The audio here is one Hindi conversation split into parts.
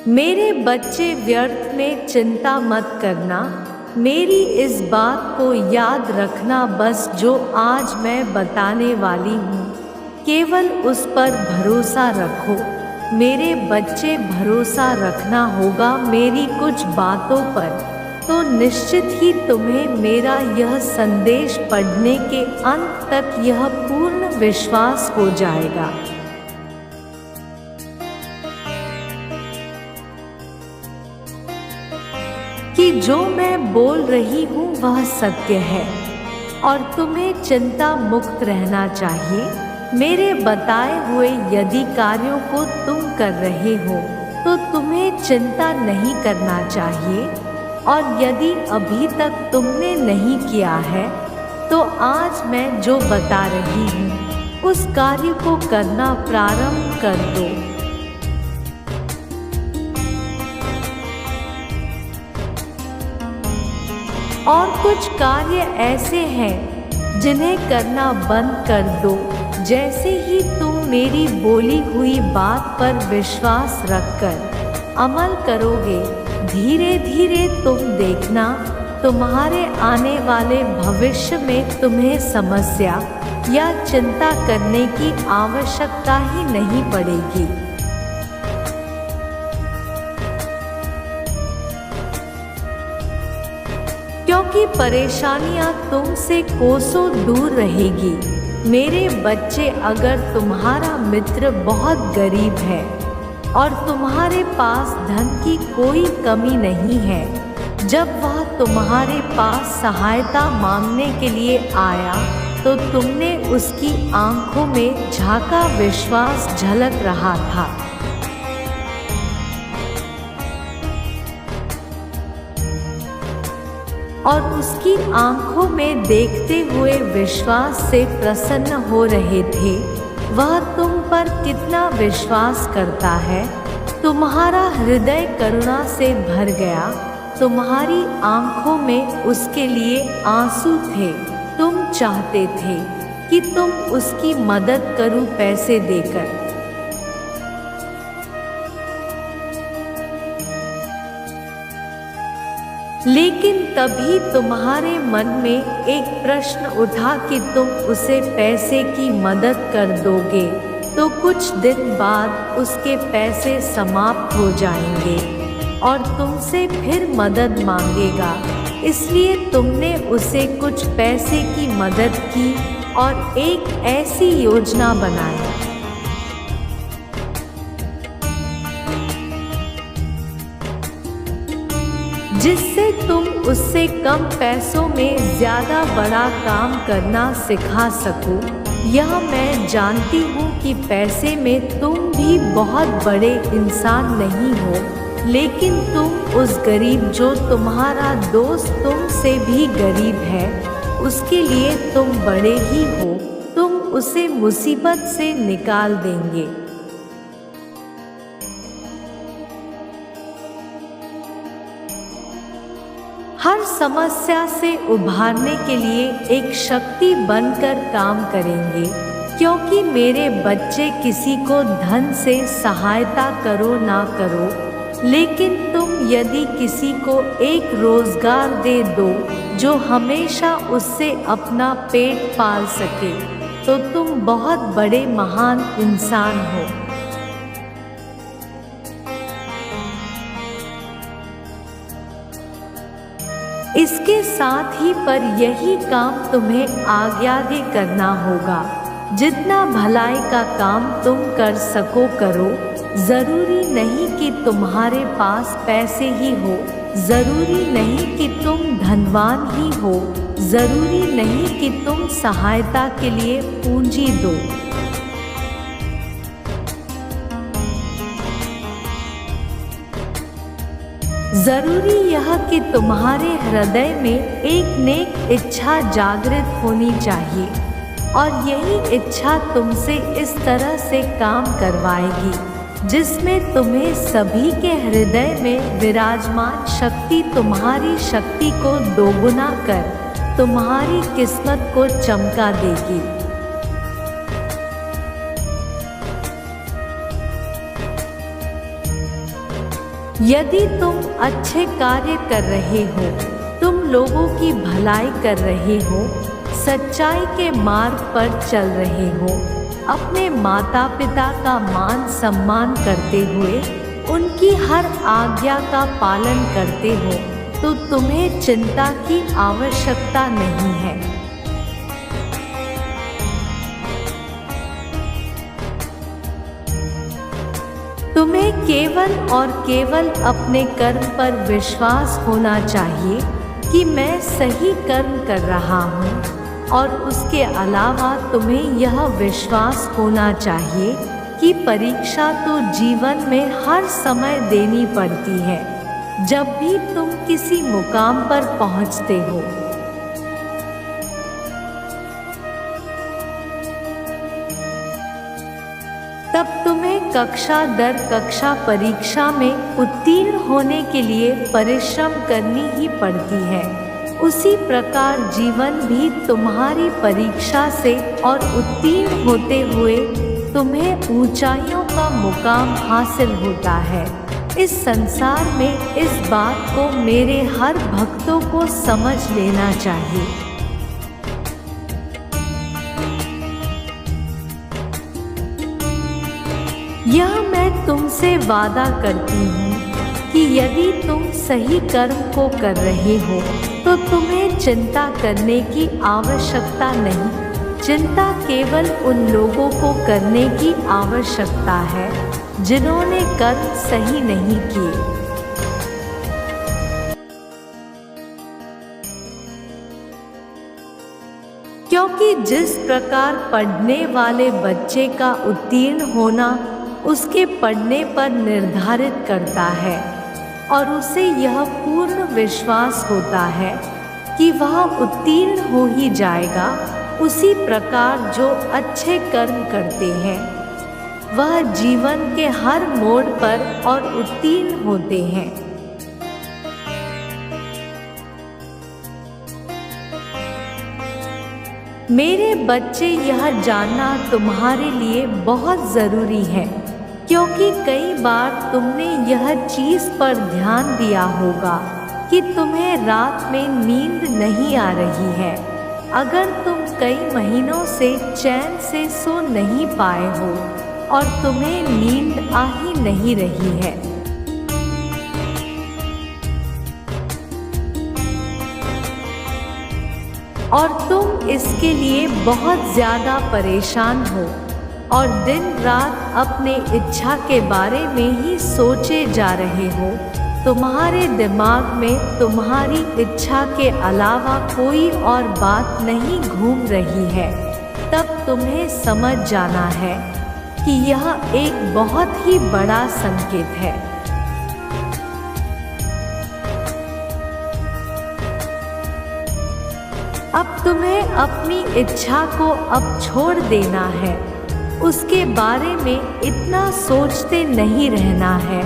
मेरे बच्चे, व्यर्थ में चिंता मत करना। मेरी इस बात को याद रखना बस, जो आज मैं बताने वाली हूँ, केवल उस पर भरोसा रखो। मेरे बच्चे, भरोसा रखना होगा मेरी कुछ बातों पर, तो निश्चित ही तुम्हें मेरा यह संदेश पढ़ने के अंत तक यह पूर्ण विश्वास हो जाएगा कि जो मैं बोल रही हूँ वह सत्य है और तुम्हें चिंता मुक्त रहना चाहिए। मेरे बताए हुए यदि कार्यों को तुम कर रहे हो तो तुम्हें चिंता नहीं करना चाहिए, और यदि अभी तक तुमने नहीं किया है तो आज मैं जो बता रही हूँ उस कार्य को करना प्रारंभ कर दो। और कुछ कार्य ऐसे हैं जिन्हें करना बंद कर दो। जैसे ही तुम मेरी बोली हुई बात पर विश्वास रखकर अमल करोगे, धीरे धीरे तुम देखना, तुम्हारे आने वाले भविष्य में तुम्हें समस्या या चिंता करने की आवश्यकता ही नहीं पड़ेगी। क्योंकि परेशानियां तुमसे कोसों दूर रहेगी। मेरे बच्चे, अगर तुम्हारा मित्र बहुत गरीब है और तुम्हारे पास धन की कोई कमी नहीं है, जब वह तुम्हारे पास सहायता मांगने के लिए आया तो तुमने उसकी आंखों में झांका विश्वास झलक रहा था। और उसकी आंखों में देखते हुए विश्वास से प्रसन्न हो रहे थे। वह तुम पर कितना विश्वास करता है। तुम्हारा हृदय करुणा से भर गया। तुम्हारी आंखों में उसके लिए आंसू थे। तुम चाहते थे कि तुम उसकी मदद करो पैसे देकर। लेकिन तभी तुम्हारे मन में एक प्रश्न उठा कि तुम उसे पैसे की मदद कर दोगे तो कुछ दिन बाद उसके पैसे समाप्त हो जाएंगे और तुमसे फिर मदद मांगेगा। इसलिए तुमने उसे कुछ पैसे की मदद की और एक ऐसी योजना बनाई जिससे तुम उससे कम पैसों में ज़्यादा बड़ा काम करना सिखा सको। यह मैं जानती हूँ कि पैसे में तुम भी बहुत बड़े इंसान नहीं हो, लेकिन तुम उस गरीब, जो तुम्हारा दोस्त तुमसे भी गरीब है, उसके लिए तुम बड़े ही हो। तुम उसे मुसीबत से निकाल देंगे। हर समस्या से उभारने के लिए एक शक्ति बनकर काम करेंगे। क्योंकि मेरे बच्चे, किसी को धन से सहायता करो ना करो, लेकिन तुम यदि किसी को एक रोजगार दे दो जो हमेशा उससे अपना पेट पाल सके, तो तुम बहुत बड़े महान इंसान हो। इसके साथ ही पर यही काम तुम्हें आगे करना होगा। जितना भलाई का काम तुम कर सको करो। ज़रूरी नहीं कि तुम्हारे पास पैसे ही हो, ज़रूरी नहीं कि तुम धनवान ही हो, ज़रूरी नहीं कि तुम सहायता के लिए पूंजी दो। जरूरी यह कि तुम्हारे हृदय में एक नेक इच्छा जागृत होनी चाहिए, और यही इच्छा तुमसे इस तरह से काम करवाएगी जिसमें तुम्हें सभी के हृदय में विराजमान शक्ति तुम्हारी शक्ति को दोगुना कर तुम्हारी किस्मत को चमका देगी। यदि तुम अच्छे कार्य कर रहे हो, तुम लोगों की भलाई कर रहे हो, सच्चाई के मार्ग पर चल रहे हो, अपने माता पिता का मान सम्मान करते हुए उनकी हर आज्ञा का पालन करते हो, तो तुम्हें चिंता की आवश्यकता नहीं है। तुम्हें केवल और केवल अपने कर्म पर विश्वास होना चाहिए कि मैं सही कर्म कर रहा हूँ, और उसके अलावा तुम्हें यह विश्वास होना चाहिए कि परीक्षा तो जीवन में हर समय देनी पड़ती है। जब भी तुम किसी मुकाम पर पहुँचते हो, तब तुम्हें कक्षा दर कक्षा परीक्षा में उत्तीर्ण होने के लिए परिश्रम करनी ही पड़ती है। उसी प्रकार जीवन भी तुम्हारी परीक्षा से और उत्तीर्ण होते हुए तुम्हें ऊंचाइयों का मुकाम हासिल होता है। इस संसार में इस बात को मेरे हर भक्तों को समझ लेना चाहिए। यह मैं तुमसे वादा करती हूँ कि यदि तुम सही कर्म को कर रहे हो तो तुम्हें चिंता करने की आवश्यकता नहीं। चिंता केवल उन लोगों को करने की आवश्यकता है जिन्होंने कर्म सही नहीं किए। क्योंकि जिस प्रकार पढ़ने वाले बच्चे का उत्तीर्ण होना उसके पढ़ने पर निर्धारित करता है और उसे यह पूर्ण विश्वास होता है कि वह उत्तीर्ण हो ही जाएगा, उसी प्रकार जो अच्छे कर्म करते हैं वह जीवन के हर मोड़ पर और उत्तीर्ण होते हैं। मेरे बच्चे, यह जानना तुम्हारे लिए बहुत ज़रूरी है, क्योंकि कई बार तुमने यह चीज़ पर ध्यान दिया होगा कि तुम्हें रात में नींद नहीं आ रही है। अगर तुम कई महीनों से चैन से सो नहीं पाए हो और तुम्हें नींद आ ही नहीं रही है, और तुम इसके लिए बहुत ज़्यादा परेशान हो और दिन रात अपने इच्छा के बारे में ही सोचे जा रहे हो, तुम्हारे दिमाग में तुम्हारी इच्छा के अलावा कोई और बात नहीं घूम रही है, तब तुम्हें समझ जाना है कि यह एक बहुत ही बड़ा संकेत है। अब तुम्हें अपनी इच्छा को अब छोड़ देना है, उसके बारे में इतना सोचते नहीं रहना है।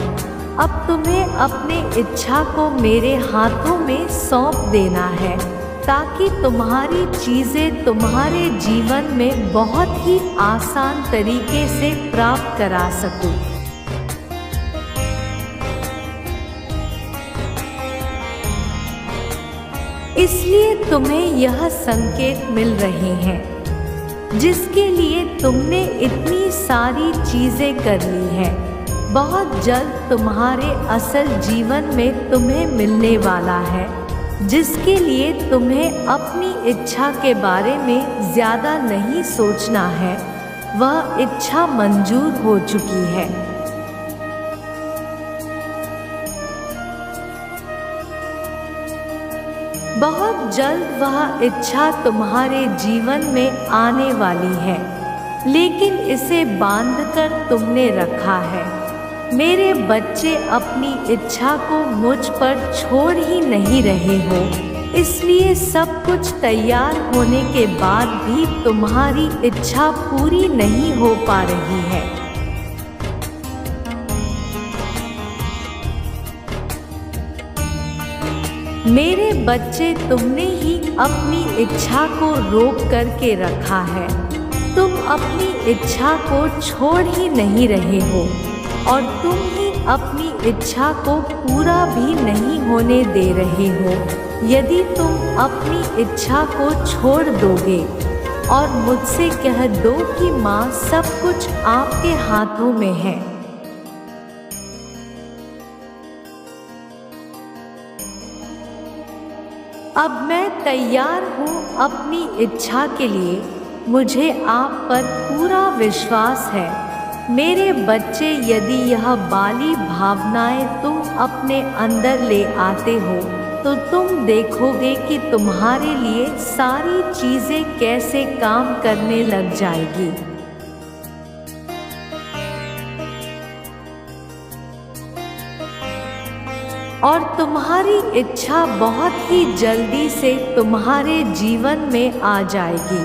अब तुम्हें अपने इच्छा को मेरे हाथों में सौंप देना है, ताकि तुम्हारी चीज़ें तुम्हारे जीवन में बहुत ही आसान तरीके से प्राप्त करा सकूं। इसलिए तुम्हें यह संकेत मिल रहे हैं जिसके लिए तुमने इतनी सारी चीज़ें कर ली हैं। बहुत जल्द तुम्हारे असल जीवन में तुम्हें मिलने वाला है, जिसके लिए तुम्हें अपनी इच्छा के बारे में ज़्यादा नहीं सोचना है, वह इच्छा मंजूर हो चुकी है। बहुत जल्द वह इच्छा तुम्हारे जीवन में आने वाली है, लेकिन इसे बांधकर तुमने रखा है। मेरे बच्चे, अपनी इच्छा को मुझ पर छोड़ ही नहीं रहे हो, इसलिए सब कुछ तैयार होने के बाद भी तुम्हारी इच्छा पूरी नहीं हो पा रही है। मेरे बच्चे, तुमने ही अपनी इच्छा को रोक करके रखा है। तुम अपनी इच्छा को छोड़ ही नहीं रहे हो और तुम ही अपनी इच्छा को पूरा भी नहीं होने दे रहे हो। यदि तुम अपनी इच्छा को छोड़ दोगे और मुझसे कह दो कि माँ सब कुछ आपके हाथों में है, अब मैं तैयार हूँ अपनी इच्छा के लिए, मुझे आप पर पूरा विश्वास है। मेरे बच्चे, यदि यह बाली भावनाएं तुम अपने अंदर ले आते हो तो तुम देखोगे कि तुम्हारे लिए सारी चीजें कैसे काम करने लग जाएगी। और तुम्हारी इच्छा बहुत ही जल्दी से तुम्हारे जीवन में आ जाएगी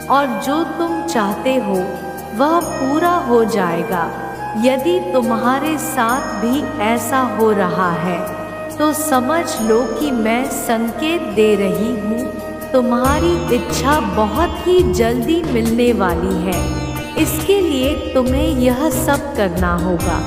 और जो तुम चाहते हो वह पूरा हो जाएगा। यदि तुम्हारे साथ भी ऐसा हो रहा है तो समझ लो कि मैं संकेत दे रही हूँ, तुम्हारी इच्छा बहुत ही जल्दी मिलने वाली है। इसके लिए तुम्हें यह सब करना होगा।